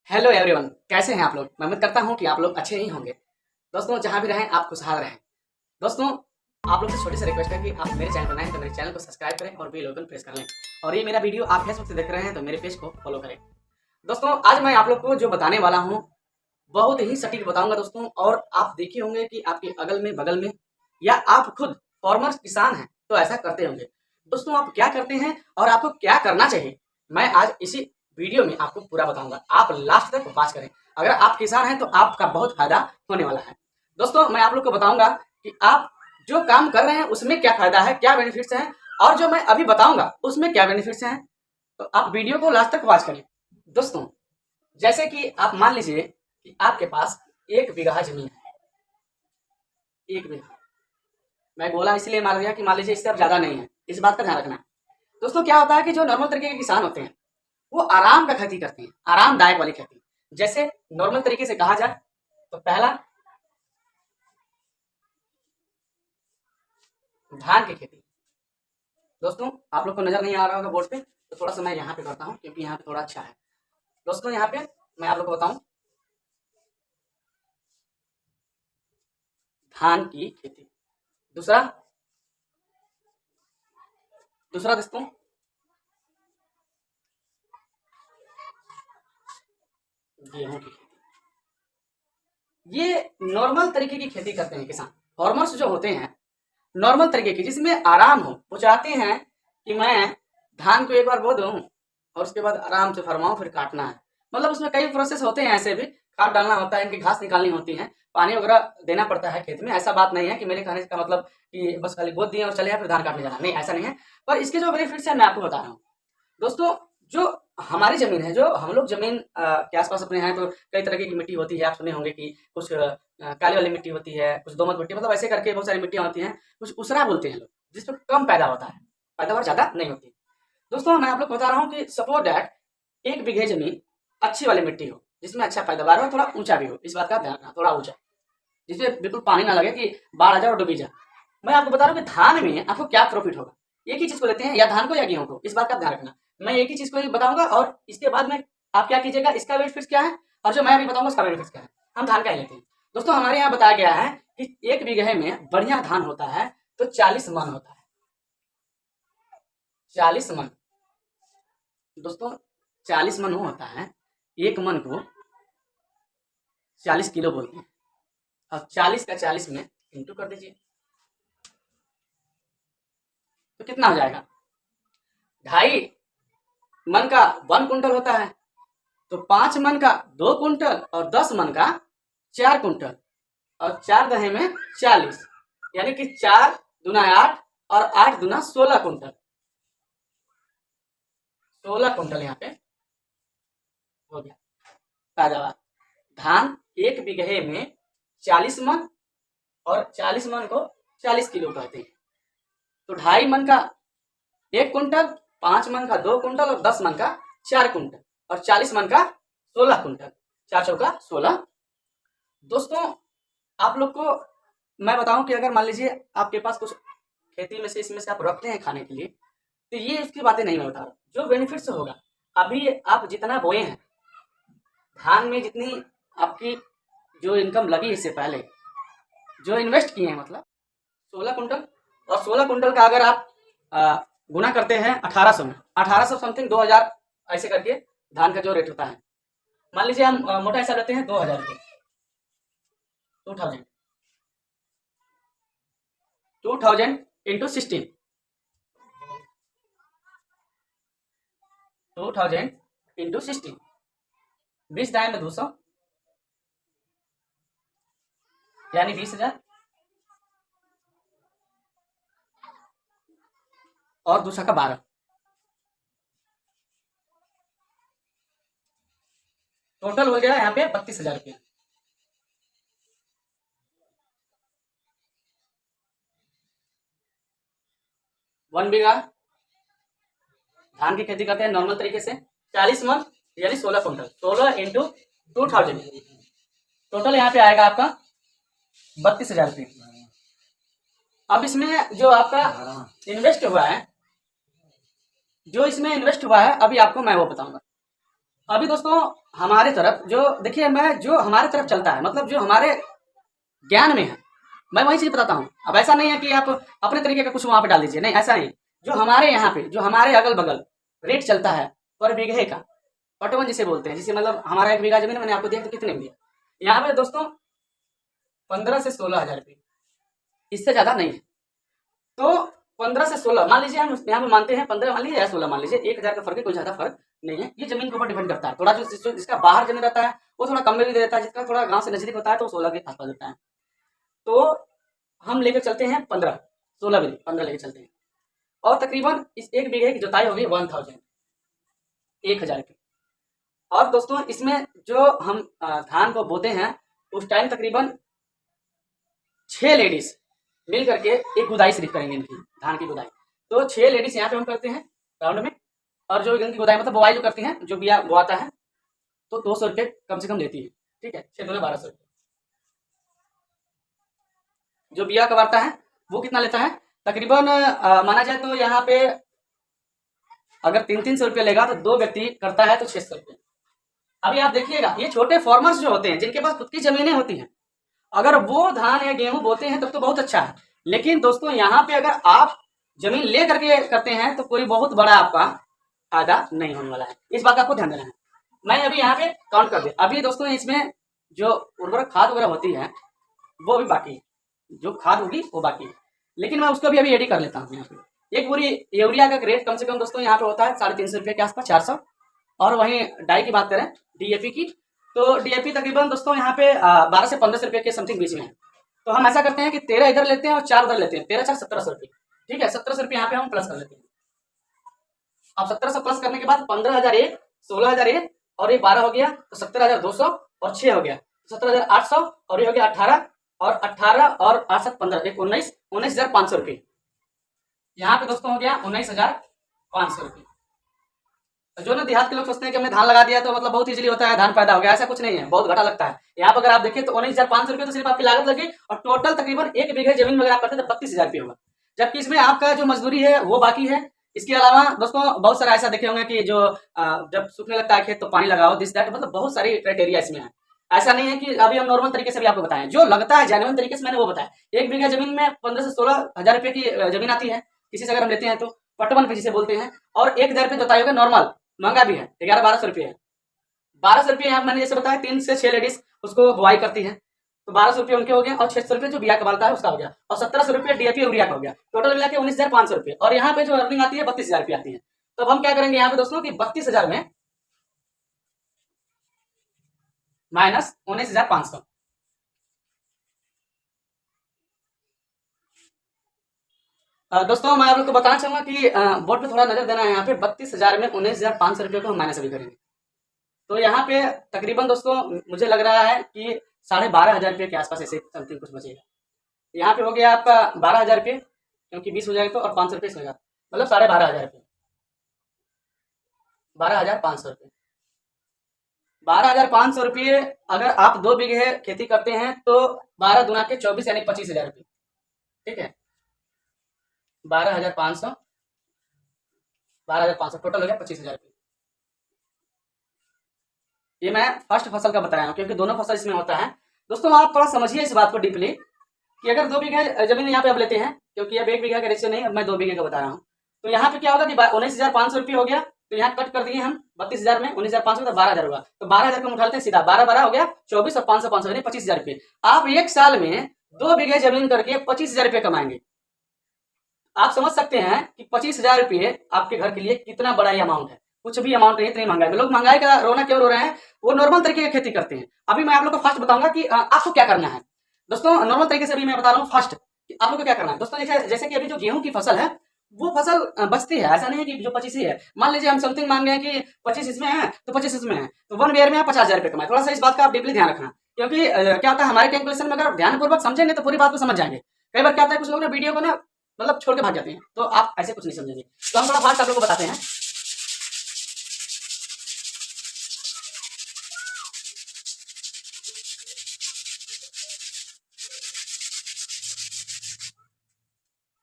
Hello everyone, कैसे हैं आप लोग। मैं उम्मीद करता हूं कि आप लोग अच्छे ही होंगे। दोस्तों, जहां भी रहें आप खुशहाल रहें। दोस्तों, आप लोग से छोटी सी रिक्वेस्ट है कि आप मेरे चैनल पर नए हैं तो मेरे चैनल को सब्सक्राइब करें और बेल आइकन प्रेस कर लें। और ये मेरा वीडियो आप फेसबुक से देख रहे हैं तो मेरे पेज को फॉलो करें। दोस्तों, आज मैं आप लोग को जो बताने वाला हूँ बहुत ही सटीक बताऊंगा दोस्तों। और आप देखे होंगे कि आपके अगल में बगल में या आप खुद फॉर्मर किसान हैं तो ऐसा करते होंगे। दोस्तों, आप क्या करते हैं और आपको क्या करना चाहिए, मैं आज इसी वीडियो में आपको पूरा बताऊंगा। आप लास्ट तक वॉच करें। अगर आप किसान हैं तो आपका बहुत फायदा होने वाला है। दोस्तों, मैं आप लोग को बताऊंगा कि आप जो काम कर रहे हैं उसमें क्या फायदा है, क्या बेनिफिट्स हैं, और जो मैं अभी बताऊंगा उसमें क्या बेनिफिट्स हैं। तो आप वीडियो को लास्ट तक वॉच करें। दोस्तों, जैसे कि आप मान लीजिए कि आपके पास 1 बीघा जमीन है। 1 बीघा मैं बोला इसलिए मान लिया कि मान लीजिए इससे अब ज्यादा नहीं है, इस बात का ध्यान रखना है। दोस्तों, क्या होता है कि जो नॉर्मल तरीके के किसान होते हैं वो आराम का खेती करते हैं, आरामदायक वाली खेती। जैसे नॉर्मल तरीके से कहा जाए तो पहला, धान की खेती। दोस्तों, आप लोग को नजर नहीं आ रहा होगा बोर्ड पे, तो थोड़ा सा मैं यहाँ पे करता हूँ क्योंकि यहाँ पे थोड़ा अच्छा है। दोस्तों, यहाँ पे मैं आप लोग को बताऊं, धान की खेती। दूसरा दूसरा दोस्तों, गेहूं की खेती। ये नॉर्मल तरीके की खेती करते हैं किसान, फार्मर्स जो होते हैं नॉर्मल तरीके की, जिसमें आराम हो। वो चाहते हैं कि मैं धान को एक बार बो दूं और उसके बाद आराम से फरमाऊं, फिर काटना है। मतलब उसमें कई प्रोसेस होते हैं, ऐसे भी खाद डालना होता है, इनकी घास निकालनी होती है, पानी वगैरह देना पड़ता है खेत में। ऐसा बात नहीं है कि मेरे कहने का मतलब कि बस खाली गोद दिए और चले फिर धान काटने जाना, नहीं, ऐसा नहीं है। पर इसके जो बेनिफिट्स हैं मैं आपको बता रहा हूँ। दोस्तों, जो हमारी जमीन है, जो हम लोग जमीन के आसपास अपने हैं, तो कई तरह की मिट्टी होती है। आप सुने होंगे कि कुछ काली वाली मिट्टी होती है, कुछ दोमट मिट्टी, मतलब ऐसे करके बहुत सारी मिट्टियां होती हैं। कुछ उसरा बोलते हैं लोग, जिसमें कम पैदा होता है, पैदावार ज्यादा नहीं होती। दोस्तों, मैं आप लोग को बता रहा हूँ कि सपोज दैट 1 बीघे जमीन अच्छी वाली मिट्टी हो, जिसमें अच्छा पैदावार हो, थोड़ा ऊंचा भी हो, इस बात का ध्यान रखना, थोड़ा ऊंचा, जिसमें बिल्कुल पानी ना लगे कि बाढ़ आ जाए और डूबी जाए। मैं आपको बता रहा हूँ कि धान में आपको क्या प्रॉफिट होगा। एक ही चीज को लेते हैं, या धान को या गेहूं को, इस बात का ध्यान रखना। मैं एक ही चीज को ही बताऊंगा और इसके बाद में आप क्या कीजिएगा, इसका बेनिफिट क्या है और जो मैं अभी बताऊंगा उसका बेनिफिट क्या है। हम धान का ही लेते हैं। दोस्तों, हमारे यहाँ बताया गया है कि 1 बीघे में बढ़िया धान होता है तो 40 मन होता है। 40 मन। दोस्तों, 40 मन वो होता है, एक मन को 40 किलो बोलते हैं। अब 40 का 40 में इंटू कर दीजिए तो कितना हो जाएगा। 2.5 मन का 1 कुंटल होता है, तो 5 मन का 2 कुंटल और 10 मन का 4 कुंटल, और 4 दहे में 40, यानी कि 4 दूना 8 और 8 दूना 16 कुंटल। 16 कुंटल यहाँ पे हो गया पैदावार। धान 1 बीघे में 40 मन, और 40 मन को 40 किलो कहते हैं। तो 2.5 मन का 1 कुंटल, 5 मन का 2 कुंटल और 10 मन का 4 कुंटल, और 40 मन का 16 कुंटल, 4 चौका 16। दोस्तों, आप लोग को मैं बताऊं कि अगर मान लीजिए आपके पास कुछ खेती में से इसमें से आप रखते हैं खाने के लिए, तो ये उसकी बातें नहीं मैं बता रहा। जो बेनिफिट्स होगा, अभी आप जितना बोए हैं धान में, जितनी आपकी जो इनकम लगी इससे पहले, जो इन्वेस्ट किए हैं, मतलब 16 कुंटल, और 16 कुंटल का अगर आप गुना करते हैं 1800 में, 1800 समथिंग 2000, ऐसे करके धान का जो रेट होता है, मान लीजिए हम मोटा हिसाब लेते हैं 2000 रुपये, 2000 इंटू 16, 2000 इंटू 16, 20 दाएं में 200, यानी 20,000, और दूसरा का 12, टोटल हो गया यहाँ पे 32,000 रुपया। वन बीघा धान की खेती करते हैं नॉर्मल तरीके से, 40 मन यानी 16 कुंटल, 16 इंटू 2000, टोटल यहाँ पे आएगा आपका 32,000 रुपये। अब इसमें जो आपका इन्वेस्ट हुआ है, जो इसमें इन्वेस्ट हुआ है, अभी आपको मैं वो बताऊंगा। अभी दोस्तों हमारे तरफ जो देखिए, मैं जो हमारे तरफ चलता है, मतलब जो हमारे ज्ञान में है, मैं वही चीज़ बताता हूँ। अब ऐसा नहीं है कि आप अपने तरीके का कुछ वहाँ पे डाल दीजिए, नहीं, ऐसा नहीं। जो हमारे यहाँ पे, जो हमारे अगल बगल रेट चलता है पर बीघे का, पटवन जिसे बोलते हैं, जिसे मतलब हमारा 1 बीघा जमीन मैंने आपको दिया तो कितने में दिया, यहाँ पे दोस्तों 15 से 16 हज़ार रुपये, इससे ज़्यादा नहीं है। तो 15 से 16 मान लीजिए, हम यहाँ पे मानते हैं 15 मान लीजिए या 16 मान लीजिए, 1 हज़ार का फर्क है, कोई ज़्यादा फर्क नहीं है। ये जमीन के ऊपर डिपेंड करता है, थोड़ा जिसका बाहर जमीन रहता है वो थोड़ा कम में भी दे देता है, जिसका थोड़ा गाँव से नजदीक होता है तो 16 के आसपास देता है। तो हम लेकर चलते हैं 15, 16 भी नहीं, 15 लेकर चलते हैं। और तकरीबन इस 1 बीघे की जुताई होगी 1000, 1,000 की। और दोस्तों इसमें जो हम धान को बोते हैं उस टाइम तकरीबन 6 लेडीज मिल करके एक गुदाई सिर्फ करेंगे इनकी धान की गुदाई। तो 6 लेडीज यहाँ पे हम करते हैं राउंड में, और जो इनकी गुदाई मतलब बुआई जो करती हैं, जो बिया बोआता है, तो 200 रुपये कम से कम लेती है, ठीक है, 6 दूने 1200 रुपये। जो बिया कबारता है वो कितना लेता है, तकरीबन माना जाए तो यहाँ पे अगर 300-300 रुपये लेगा तो 2 व्यक्ति करता है तो 600 रुपये। अभी आप देखिएगा, ये छोटे फार्मर्स जो होते हैं जिनके पास खुद की जमीनें होती हैं, अगर वो धान या गेहूं बोते हैं तब तो बहुत अच्छा है। लेकिन दोस्तों यहाँ पे अगर आप जमीन ले करके करते हैं तो कोई बहुत बड़ा आपका फायदा नहीं होने वाला है, इस बात का आपको ध्यान देना है। मैं अभी यहाँ पे काउंट कर दिया। अभी दोस्तों इसमें जो उर्वरक खाद वगैरह होती है वो भी बाकी है, जो खाद होगी वो बाकी है, लेकिन मैं उसको भी अभी एडी कर लेता हूँ। यहाँ पे एक पूरी यूरिया का रेट कम से कम दोस्तों यहाँ पे होता है 350 रुपये के आसपास, 400। और वहीं डाई की बात करें, डीएपी की, तो डीएपी तकरीबन दोस्तों यहाँ पे 12 से 15 रुपये के समथिंग बीच में है। तो हम ऐसा करते हैं कि 13 इधर लेते हैं और 4 उधर लेते हैं, 13 4 1700 रुपये, ठीक है, 1700 रुपये यहाँ पे हम प्लस कर लेते हैं। अब 1700 प्लस करने के बाद 15,000 एक, 16,000 एक, और ये 12 हो गया तो 17,200, और 6 हो गया 17,800, और ये हो गया 18, और 18 और 8 7 15, एक 19,500 रुपये। यहाँ पे दोस्तों हो गया 19,500 रुपये। जो ना देहात के लोग सोचते हैं कि हमने धान लगा दिया तो मतलब बहुत इजीली होता है, धान पैदा हो गया, ऐसा कुछ नहीं है, बहुत घाटा लगता है। यहाँ पर अगर आप देखें तो 19,500 रुपये तो सिर्फ आपकी लागत लगी, और टोटल तकरीबन 1 बीघे जमीन में अगर आप करते हैं तो 32,000 रुपये होगा, जबकि इसमें आपका जो मजदूरी है वो बाकी है। इसके अलावा दोस्तों बहुत सारा ऐसा देखे होंगे कि जो जब सूखने लगता है खेत तो पानी लगाओ, दिस दैट, मतलब बहुत सारी क्राइटेरिया इसमें है। ऐसा नहीं है कि अभी हम नॉर्मल तरीके से भी आपको बताएं, जो लगता है जेन्युइन तरीके से मैंने वो बताया। 1 बीघा जमीन में 15 से 16,000 रुपये की जमीन आती है किसी से अगर हम लेते हैं तो, पटवन पे जिसे बोलते हैं, और 1,000 रुपये जोताई होगा नॉर्मल, महंगा भी है, 1100-1200 रुपये है। 1200 रुपये यहाँ मैंने जैसे बताया 3 से 6 लेडीज उसको बुआई करती है, तो 1200 रुपये उनके हो गए, और 600 रुपये जो बिया कबालता है उसका हो गया, और 1700 रुपये डीएपी यूरिया का हो गया, टोटल मिला के 19,500 रुपये। और यहाँ पे जो अर्निंग आती है 32,000 रुपये आती है। तो अब हम क्या करेंगे यहाँ पे दोस्तों कि 32,000 में माइनस 19,500, दोस्तों मैं आप लोग को बताना चाहूंगा कि बोर्ड पे थोड़ा नजर देना है। यहाँ पे 32,000 में 19,500 रुपये को हम माइनस अभी करेंगे, तो यहाँ पे तकरीबन दोस्तों मुझे लग रहा है कि 12,500 रुपये के आसपास ऐसे समथिंग कुछ बचेगा। यहाँ पे हो गया आपका 12,000 रुपये, क्योंकि 20 हो जाएगा तो, और 500 रुपये इसमें, मतलब 12,500 रुपये, 12,500 रुपये, 12,500 रुपये। अगर आप 2 बीघे खेती करते हैं तो 12 दुना के 24 यानी 25,000 रुपये, ठीक है, 12,500, 12,500 टोटल हो गया 25,000 रुपये। ये मैं फर्स्ट फसल का बताया हूँ क्योंकि दोनों फसल इसमें होता है। दोस्तों आप थोड़ा समझिए इस बात को डीपली, कि अगर 2 बीघे जमीन यहाँ पे आप लेते हैं, क्योंकि अब 1 बीघा का रेशियो नहीं, अब मैं 2 बीघे का बता रहा हूँ, तो यहाँ पे क्या होगा कि 19,500 रुपये हो गया, तो यहाँ कट कर दिए हम 32,000 में, 19,500 तो 12,000 होगा, तो 12,000 को हम उठाते हैं सीधा, 12 हो गया 24, और 500 500 यानी 25,000 रुपये। आप 1 साल में 2 बीघे जमीन करके 25,000 रुपये कमाएंगे। आप समझ सकते हैं कि 25,000 रुपये आपके घर के लिए कितना बड़ा अमाउंट है। कुछ भी अमाउंट नहीं, इतनी महंगाई में लोग महंगाई का रोना क्यों रो रहे हैं, वो नॉर्मल तरीके की खेती करते हैं। अभी मैं आप लोग को फर्स्ट बताऊंगा कि आपको क्या करना है। दोस्तों नॉर्मल तरीके से अभी मैं बता रहा हूँ फर्स्ट आप लोग को क्या करना है। दोस्तों जैसे कि अभी जो गेहूं की फसल है वो फसल बचती है, ऐसा नहीं है कि जो 25 ही है। मान लीजिए हम समथिंग मान गए कि 25 इसमें है तो 25 इसमें है, तो 1 ईयर में 50,000 रुपये कमाए। थोड़ा सा इस बात का आप डीपली ध्यान रखना, क्योंकि क्या होता है हमारे कैलकुलेशन में अगर ध्यानपूर्वक समझेंगे तो पूरी बात को समझ जाएंगे। कई बार क्या होता है कुछ लोग ना वीडियो को ना मतलब छोड़ के भाग जाते हैं, तो आप ऐसे कुछ नहीं समझेंगे। तो हम थोड़ा फास्ट आप लोग को बताते हैं।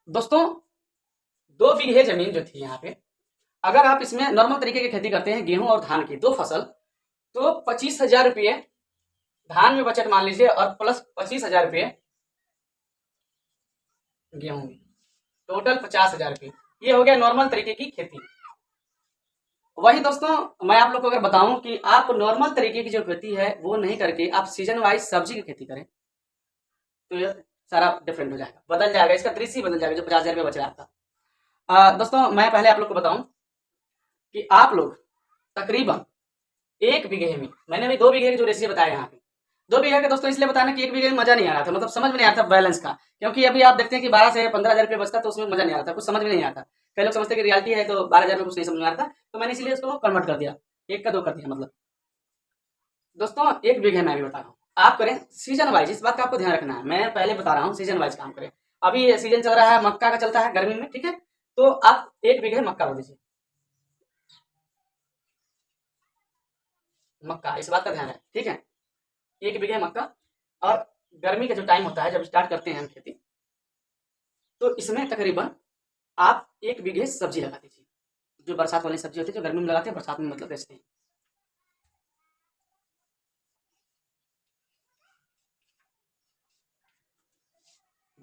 दोस्तों 2 बीघे जमीन जो थी यहाँ पे, अगर आप इसमें नॉर्मल तरीके की खेती करते हैं गेहूं और धान की 2 फसल, तो 25,000 रुपये धान में बचत मान लीजिए और प्लस 25,000 रुपये गेहूं में, टोटल 50,000 रुपये। ये हो गया नॉर्मल तरीके की खेती। वही दोस्तों मैं आप लोग को अगर बताऊं कि आप नॉर्मल तरीके की जो खेती है वो नहीं करके आप सीजन वाइज सब्जी की खेती करें तो ये सारा डिफरेंट हो जाएगा, बदल जाएगा, इसका दृश्य ही बदल जाएगा जो 50,000 रुपये बच रहा था। दोस्तों मैं पहले आप लोग को बताऊं कि आप लोग तकरीबन 1 बीघे में, मैंने अभी 2 बीघे की जो रेसिपी बताया यहाँ पे, 2 बीघे का दोस्तों इसलिए बताना कि 1 बीघे में मजा नहीं आ रहा था, मतलब समझ में नहीं आता बैलेंस का, क्योंकि अभी आप देखते हैं कि 12 से 15,000 रुपये बचता तो उसमें मजा नहीं आता, कुछ समझ में नहीं आता। कई लोग समझते कि रियलिटी है तो 12,000 में कुछ नहीं समझ में आता, तो मैंने इसलिए उसको कन्वर्ट कर दिया, 1 का 2 कर दिया। मतलब दोस्तों 1 बीघे में अभी बता रहा हूँ, आप करें सीजन वाइज, इस बात का आपको ध्यान रखना है, मैं पहले बता रहा हूँ सीजन वाइज काम करें। अभी सीजन चल रहा है मक्का का, चलता है गर्मी में, ठीक है, तो आप 1 बीघे मक्का बो दीजिए, मक्का, इस बात का ध्यान है, ठीक है, 1 बीघे मक्का। और गर्मी का जो टाइम होता है जब स्टार्ट करते हैं हम खेती, तो इसमें तकरीबन आप 1 बीघे सब्जी लगा दीजिए, जो बरसात वाली सब्जी होती है, जो गर्मी में लगाते हैं, बरसात में मतलब बेचते हैं।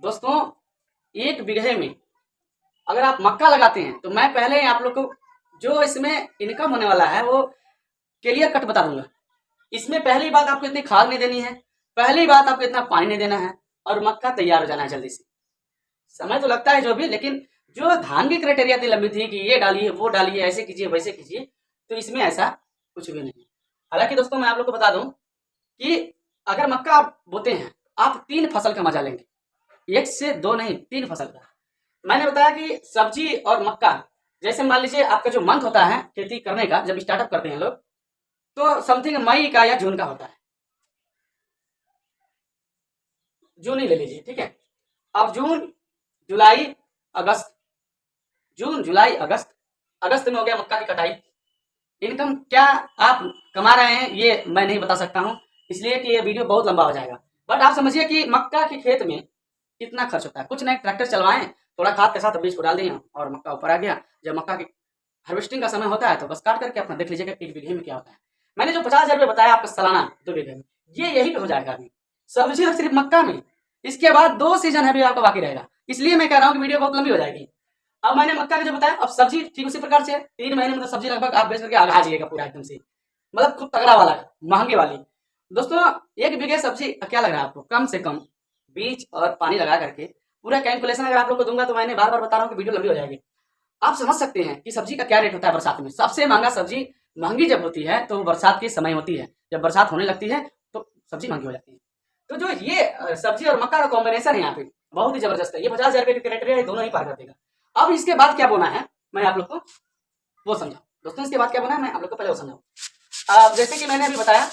दोस्तों 1 बीघे में अगर आप मक्का लगाते हैं तो मैं पहले आप लोग को जो इसमें इनकम होने वाला है वो क्लियर कट बता दूंगा। इसमें पहली बात आपको इतनी खाद नहीं देनी है, पहली बात आपको इतना पानी नहीं देना है, और मक्का तैयार हो जाना है जल्दी से। समय तो लगता है जो भी, लेकिन जो धान की क्राइटेरिया इतनी लंबी थी कि ये डालिए वो डालिए ऐसे कीजिए वैसे कीजिए, तो इसमें ऐसा कुछ भी नहीं है। हालांकि दोस्तों मैं आप लोग को बता दूं कि अगर मक्का आप बोते हैं आप 3 फसल का मजा लेंगे, 1 से 2 नहीं, 3 फसल का। मैंने बताया कि सब्जी और मक्का, जैसे मान लीजिए आपका जो मंथ होता है खेती करने का, जब स्टार्टअप करते हैं लोग, तो समथिंग मई का या जून का होता है, जून ही ले लीजिए, ठीक है। अब जून जुलाई अगस्त, जून जुलाई अगस्त, अगस्त में हो गया मक्का की कटाई। इनकम क्या आप कमा रहे हैं ये मैं नहीं बता सकता हूँ, इसलिए कि ये वीडियो बहुत लंबा हो जाएगा, बट आप समझिए कि मक्का के खेत में कितना खर्च होता है। कुछ नहीं, ट्रैक्टर चलवाएं, थोड़ा खाद के साथ बीज को डाल दिए और मक्का ऊपर आ गया। जब मक्का की हार्वेस्टिंग का समय होता है तो बस काट करके अपना देख लीजिएगा 1 बीघे में क्या होता है। मैंने जो 50,000 रुपये बताया आपको सालाना 2 बीघे में, ये यही पे हो जाएगा अभी सब्जी और सिर्फ मक्का में। इसके बाद 2 सीजन है भी आपका बाकी रहेगा, इसलिए मैं कह रहा हूँ कि वीडियो बहुत लंबी हो जाएगी। अब मैंने मक्का का जो बताया, अब सब्जी ठीक उसी प्रकार से 3 महीने मतलब सब्जी लगभग आप बेच करके आगा जाइएगा पूरा एकदम से, मतलब खूब तगड़ा वाला, महंगे वाली। दोस्तों 1 बीघे सब्जी क्या लग रहा है आपको, कम से कम बीज और पानी लगा करके पूरा कैलकुलेशन अगर आप लोग को दूंगा तो मैंने बार बार बता रहा हूँ कि वीडियो लंबी हो जाएगी। आप समझ सकते हैं कि सब्जी का क्या रेट होता है बरसात में। सबसे महंगा सब्जी महंगी जब होती है तो बरसात के समय होती है, जब बरसात होने लगती है तो सब्जी महंगी हो जाती है। तो जो ये सब्जी और मक्का का कॉम्बिनेशन है यहाँ पे बहुत ही जबरदस्त है, ये 50,000 रुपये की क्राइटेरिया दोनों ही पार कर देगा। अब इसके बाद क्या बोना है मैं आप लोग को वो समझाऊं। दोस्तों इसके बाद क्या बोना है मैं आप लोग को पहले वो समझाऊं। जैसे कि मैंने अभी बताया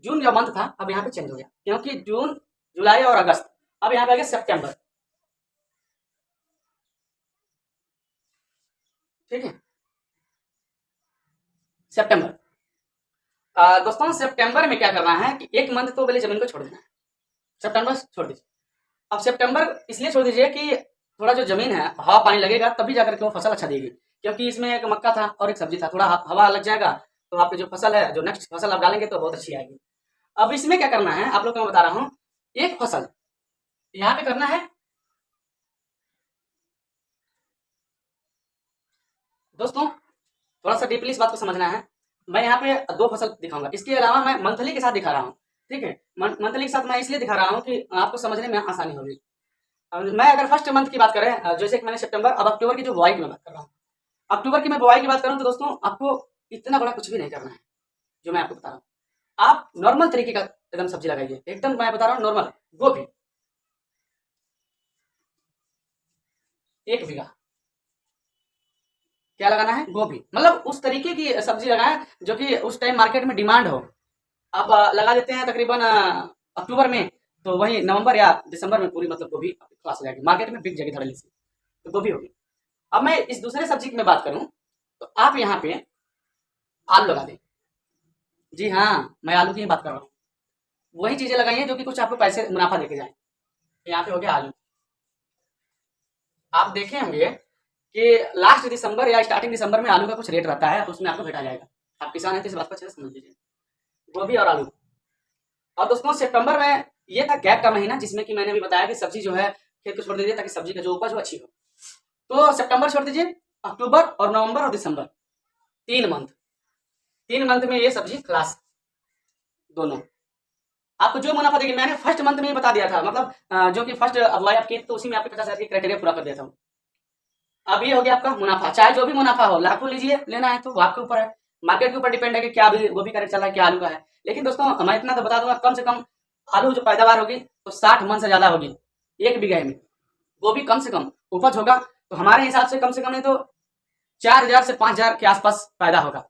जून जो मंथ था अब यहाँ पे चेंज हो गया, क्योंकि जून जुलाई और अगस्त, अब यहाँ पे आ गया सितंबर, ठीक है, सितंबर। दोस्तों सितंबर में क्या करना है कि 1 मंथ तो पहले जमीन को छोड़ देना है, सितंबर छोड़ दीजिए। अब सितंबर इसलिए छोड़ दीजिए कि थोड़ा जो जमीन है हवा पानी लगेगा तभी जाकर के वो फसल अच्छा देगी, क्योंकि इसमें एक मक्का था और एक सब्जी था, थोड़ा हवा लग जाएगा तो आपकी जो फसल है, जो नेक्स्ट फसल आप डालेंगे तो बहुत अच्छी आएगी। अब इसमें क्या करना है आप लोग को मैं बता रहा हूँ, एक फसल यहाँ पे करना है। दोस्तों थोड़ा सा डीपली इस बात को समझना है, मैं यहाँ पे 2 फसल दिखाऊंगा, इसके अलावा मैं मंथली के साथ दिखा रहा हूँ, ठीक है। मंथली के साथ मैं इसलिए दिखा रहा हूँ कि आपको समझने में आसानी होगी। मैं अगर फर्स्ट मंथ की बात करें, जैसे कि मैंने सितंबर, अब अक्टूबर की जो बुआई की मैं बात कर रहा हूँ, अक्टूबर की मैं बुआई की बात करूँ तो दोस्तों आपको इतना बड़ा कुछ भी नहीं करना है जो मैं आपको बता रहा हूँ। आप नॉर्मल तरीके का एकदम सब्जी लगाइए, एकदम मैं बता रहा हूँ नॉर्मल। गोभी 1 बीघा, क्या लगाना है, गोभी, मतलब उस तरीके की सब्जी लगाएं जो कि उस टाइम मार्केट में डिमांड हो। अब लगा देते हैं तकरीबन अक्टूबर में, तो वही नवंबर या दिसंबर में पूरी मतलब गोभी क्लास हो जाएगी, मार्केट में बिक जाएगी धड़ल्ले से, तो गोभी होगी। अब मैं इस दूसरे सब्जी की मैं बात करूं तो आप यहाँ पे आलू लगा दें। जी हाँ, मैं आलू की ही बात कर रहा हूँ, वही चीजें लगाइए जो कि कुछ आपको पैसे मुनाफा देके जाए। यहाँ पे हो गया आलू। आप देखे होंगे कि लास्ट दिसंबर या स्टार्टिंग दिसंबर में आलू का कुछ रेट रहता है, तो उसमें आपको भेटा जाएगा। आप किसान हैं तो इस बात को अच्छे से समझ लीजिए। गोभी और आलू। और दोस्तों सितंबर में ये था गैप का महीना, जिसमें कि मैंने अभी बताया कि सब्जी जो है खेत को छोड़ दीजिए ताकि सब्जी का जो उपज हो अच्छी हो। तो सितंबर छोड़ दीजिए, अक्टूबर और नवंबर और दिसंबर 3 मंथ में ये सब्जी खलास दोनों। आपको जो मुनाफा देगी, मैंने फर्स्ट मंथ में ही बता दिया था, मतलब जो कि फर्स्ट अगुवाई आपकी, तो उसी में आपके 50,000 की क्राइटेरिया पूरा कर देता हूँ। अब ये हो गया आपका मुनाफा, चाहे जो भी मुनाफा हो, लाखों लीजिए, लेना है तो वो आपके ऊपर है, मार्केट के ऊपर डिपेंड है कि क्या अभी गोभी का रेट चल रहा है, क्या आलू का है। लेकिन दोस्तों मैं इतना तो बता दूंगा, कम से कम आलू जो पैदावार होगी तो 60 मन से ज्यादा होगी 1 बीघे में। गोभी कम से कम उपज होगा तो हमारे हिसाब से कम नहीं तो 4,000 से 5,000 के आसपास पैदा होगा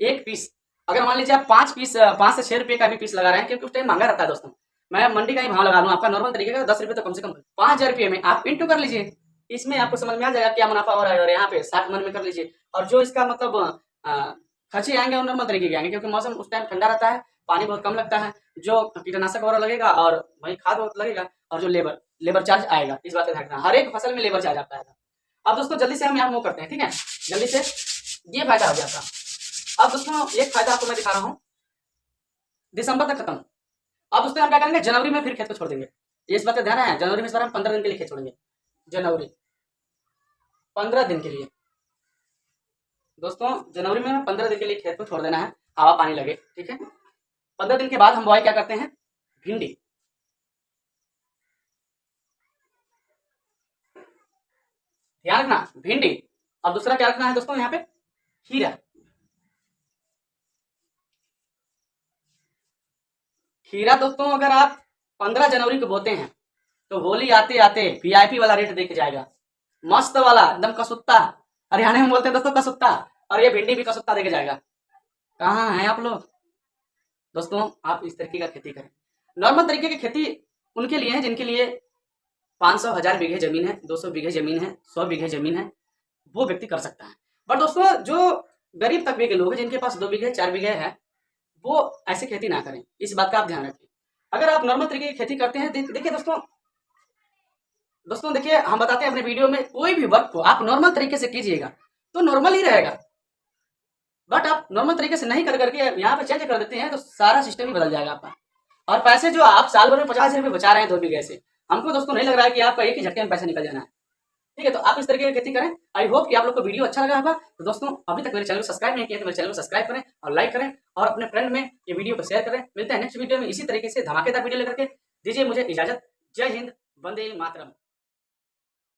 एक पीस। अगर मान लीजिए आप 5 से 6 रुपए का भी पीस लगा रहे हैं, क्योंकि उस टाइम महंगा रहता है दोस्तों, मैं मंडी का ही भाव लगा लूँ आपका नॉर्मल तरीके का 10 रुपए तो कम से कम 5,000 रुपये में आप इंटू कर लीजिए, इसमें आपको समझ में आ जाएगा क्या मुनाफा हो रहा है। और यहाँ पे 60 मन में कर लीजिए, और जो इसका मतलब खर्चे आएंगे वो नॉर्मल तरीके के आएंगे, क्योंकि मौसम उस टाइम ठंडा रहता है, पानी बहुत कम लगता है, जो कीटनाशक वगैरह लगेगा और वही खाद लगेगा, और जो लेबर चार्ज आएगा, इस बात का ध्यान रखना, हर एक फसल में लेबर चार्ज आता है। अब दोस्तों जल्दी से हम यहाँ मूव करते हैं, ठीक है, जल्दी से। ये फायदा हो गया आपका। अब दोस्तों एक फायदा आपको मैं दिखा रहा हूँ, दिसंबर तक खत्म। अब दोस्तों हम क्या करेंगे, जनवरी में फिर खेत को छोड़ देंगे, इस बात का ध्यान है। जनवरी में इस बार हम 15 दिन के लिए खेत छोड़ेंगे, जनवरी 15 दिन के लिए। दोस्तों जनवरी में 15 दिन के लिए खेत को छोड़ देना है, हवा पानी लगे, ठीक है। 15 दिन के बाद हम बुआई क्या करते हैं, भिंडी। ध्यान रखना भिंडी। अब दूसरा क्या रखना है दोस्तों, यहाँ पे खीरा। खीरा दोस्तों अगर आप 15 जनवरी को बोते हैं तो होली आते आते वीआईपी वाला रेट देख जाएगा, मस्त वाला एकदम कसूत्ता, हरियाणा में बोलते हैं दोस्तों कसूत्ता, और ये भिंडी भी कसूत्ता देके जाएगा। कहाँ हैं आप लोग दोस्तों, आप इस तरीके का खेती करें। नॉर्मल तरीके की खेती उनके लिए है जिनके लिए 500 1000 बीघे जमीन है, 200 बीघे जमीन है, 100 बीघे जमीन है, वो व्यक्ति कर सकता है। बट दोस्तों जो गरीब तबके के लोग हैं, जिनके पास 2 बीघे 4 बीघे है, वो ऐसी खेती ना करें, इस बात का आप ध्यान रखिए। अगर आप नॉर्मल तरीके की खेती करते हैं, देखिए दोस्तों देखिए, हम बताते हैं अपने वीडियो में, कोई भी वर्क को आप नॉर्मल तरीके से कीजिएगा तो नॉर्मल ही रहेगा। बट आप नॉर्मल तरीके से नहीं कर करके यहाँ पे चेंज कर देते हैं तो सारा सिस्टम ही बदल जाएगा आपका। और पैसे जो आप साल भर में 50,000 रुपये बचा रहे हैं 2 बीघे से, हमको दोस्तों नहीं लग रहा है कि आपका एक ही झटके में पैसा निकल जाना है, ठीक है। तो आप इस तरीके की खेती करें। आई होप कि आप लोग को वीडियो अच्छा लगा होगा। तो दोस्तों अभी तक मेरे चैनल को सब्सक्राइब नहीं किया तो मेरे चैनल को सब्सक्राइब करें और लाइक करें, और अपने फ्रेंड में ये वीडियो को शेयर करें। मिलते हैं नेक्स्ट वीडियो में इसी तरीके से धमाकेदार वीडियो लेकर के। दीजिए मुझे इजाजत। जय हिंद, वंदे मातरम।